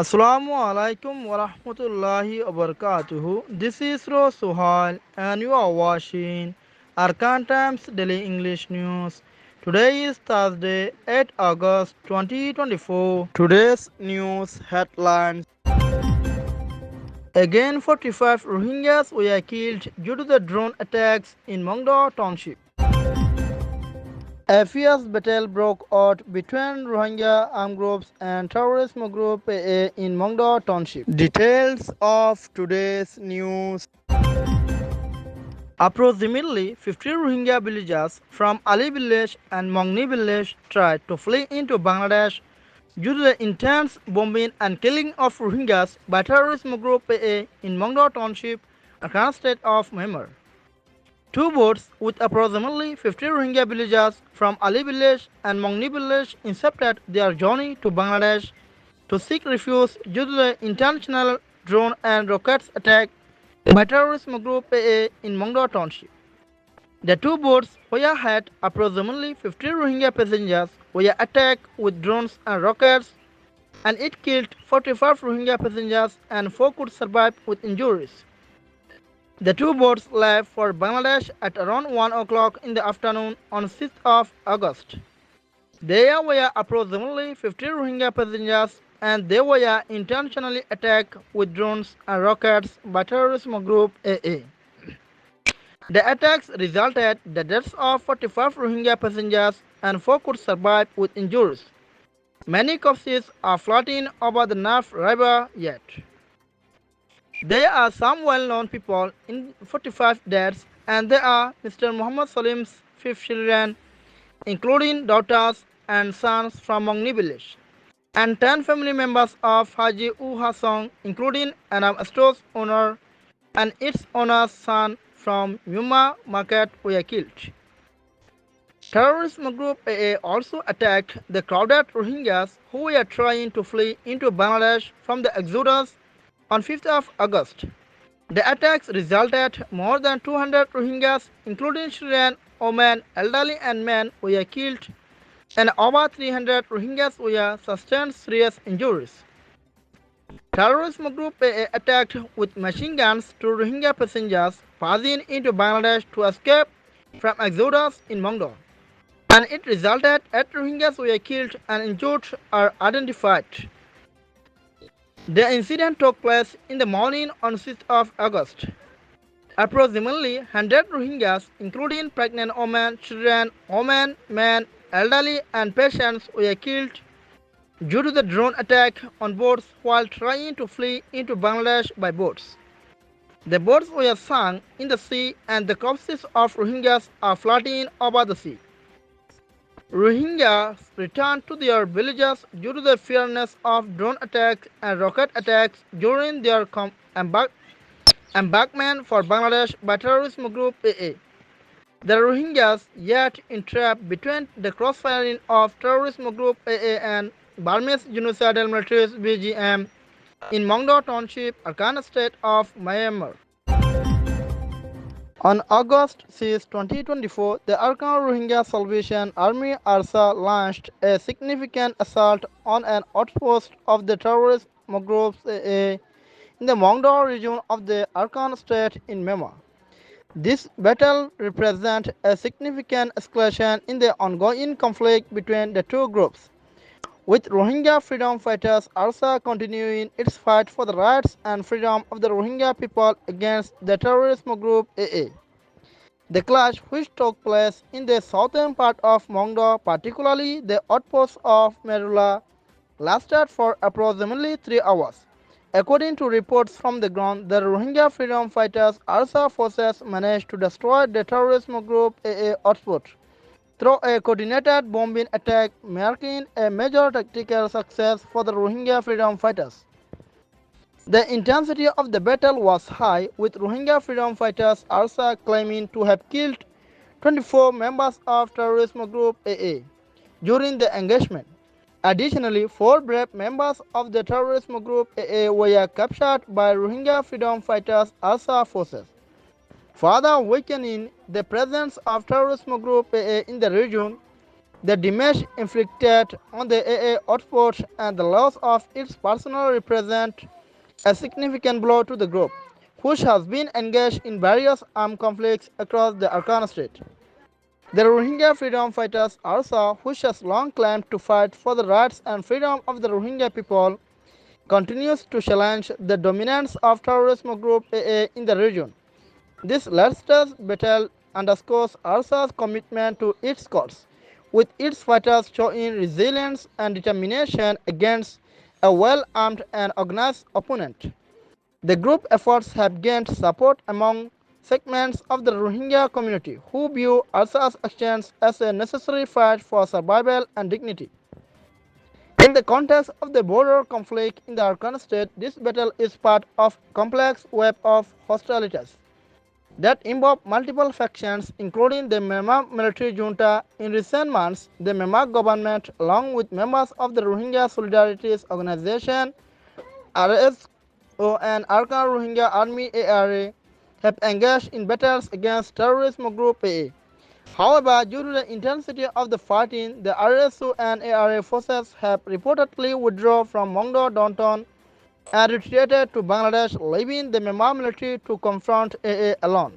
Assalamu alaikum wa rahmatullahi wa barakatuhu. This is Suhail and you are watching Arakan Times Daily English News. Today is Thursday, 8 August 2024. Today's news headlines. Again 45 Rohingyas were killed due to the drone attacks in Mongdo Township. A fierce battle broke out between Rohingya armed groups and terrorist group AA in Mongdo Township. Details of today's news. Approximately 50 Rohingya villagers from Ali village and Mongni village tried to flee into Bangladesh due to the intense bombing and killing of Rohingyas by terrorist group AA in Mongdo Township, Arakan state of Myanmar. Two boats with approximately 50 Rohingya villagers from Ali village and Mongni village intercepted their journey to Bangladesh to seek refuge due to the intentional drone and rockets attack by terrorist group AA in Mongdo Township. The two boats, which had approximately 50 Rohingya passengers, were attacked with drones and rockets, and it killed 45 Rohingya passengers and 4 could survive with injuries. The two boats left for Bangladesh at around 1 o'clock in the afternoon on 6th of August. There were approximately 50 Rohingya passengers and they were intentionally attacked with drones and rockets by terrorist group AA. The attacks resulted in the deaths of 45 Rohingya passengers and 4 could survive with injuries. Many corpses are floating over the Naf River yet. There are some well-known people in 45 deaths, and they are Mr. Muhammad Salim's 5 children, including daughters and sons from Mongni village, and 10 family members of Haji U Hassan, including Anam store's owner and its owner's son from Yuma market were killed. Terrorist group AA also attacked the crowded Rohingyas who were trying to flee into Bangladesh from the exodus on 5th of August. The attacks resulted more than 200 Rohingyas, including children, women, elderly and men, were killed, and over 300 Rohingyas were sustained serious injuries. Terrorist group AA attacked with machine guns two Rohingya passengers passing into Bangladesh to escape from exodus in Mongdo, and it resulted 8 Rohingyas were killed and injured are identified. The incident took place in the morning on 6th of August. Approximately 100 Rohingyas, including pregnant women, children, women, men, elderly and patients were killed due to the drone attack on boats while trying to flee into Bangladesh by boats. The boats were sunk in the sea and the corpses of Rohingyas are floating over the sea. Rohingyas returned to their villages due to the fearness of drone attacks and rocket attacks during their embarkment for Bangladesh by terrorist group AA. The Rohingyas yet entrapped between the crossfiring of terrorist group AA and Burmese genocidal militaries BGM in Mongdo Township, Arakan state of Myanmar. On August 6, 2024, the Arakan Rohingya Salvation Army ARSA launched a significant assault on an outpost of the terrorist group AA in the Mongdo region of the Arakan state in Myanmar. This battle represents a significant escalation in the ongoing conflict between the two groups, with Rohingya freedom fighters ARSA continuing its fight for the rights and freedom of the Rohingya people against the terrorist group AA. The clash, which took place in the southern part of Mongdo, particularly the outpost of Merula, lasted for approximately 3 hours. According to reports from the ground, the Rohingya freedom fighters ARSA forces managed to destroy the terrorist group AA outpost through a coordinated bombing attack, marking a major tactical success for the Rohingya freedom fighters. The intensity of the battle was high, with Rohingya freedom fighters ARSA claiming to have killed 24 members of terrorist group AA during the engagement. Additionally, 4 brave members of the terrorist group AA were captured by Rohingya freedom fighters ARSA forces, further weakening the presence of terrorist group AA in the region. The damage inflicted on the AA output and the loss of its personnel represent a significant blow to the group, which has been engaged in various armed conflicts across the Arakan state. The Rohingya freedom fighters also, which has long claimed to fight for the rights and freedom of the Rohingya people, continues to challenge the dominance of terrorism group AA in the region. This latest battle underscores ARSA's commitment to its cause, with its fighters showing resilience and determination against a well-armed and organized opponent. The group efforts have gained support among segments of the Rohingya community who view ARSA's actions as a necessary fight for survival and dignity. In the context of the border conflict in the Arakan state, this battle is part of a complex web of hostilities that involve multiple factions, including the Myanmar military junta. In recent months, the Myanmar government, along with members of the Rohingya Solidarity Organization, RSO, and Arakan Rohingya Army ARA, have engaged in battles against terrorism group AA. However, due to the intensity of the fighting, the RSO and ARA forces have reportedly withdrawn from Mongdo downtown and retreated to Bangladesh, leaving the Myanmar military to confront AA alone.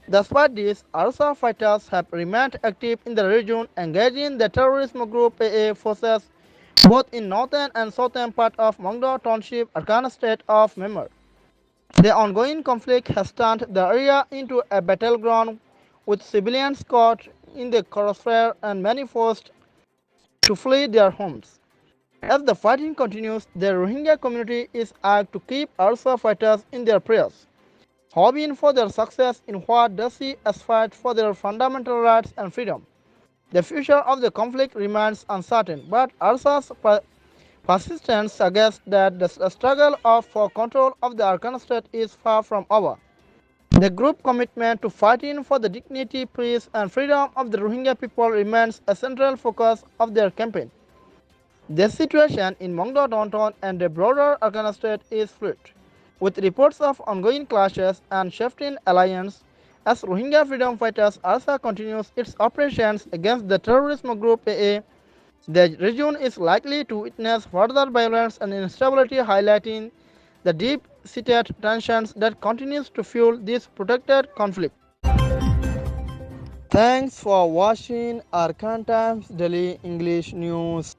Despite this, ARSA fighters have remained active in the region, engaging the terrorism group AA forces both in northern and southern part of Mongdo Township, Arakan state of Myanmar. The ongoing conflict has turned the area into a battleground, with civilians caught in the crossfire and many forced to flee their homes. As the fighting continues, the Rohingya community is asked to keep ARSA fighters in their prayers, hoping for their success in what they see as fight for their fundamental rights and freedom. The future of the conflict remains uncertain, but ARSA's persistence suggests that the struggle for control of the Arakan state is far from over. The group's commitment to fighting for the dignity, peace, and freedom of the Rohingya people remains a central focus of their campaign. The situation in Mongdo downtown and the broader Arakan state is fluid, with reports of ongoing clashes and shifting alliances. As Rohingya freedom fighters also continues its operations against the terrorism group AA, the region is likely to witness further violence and instability, highlighting the deep-seated tensions that continues to fuel this protracted conflict. Thanks for watching Arakan Times Daily English News.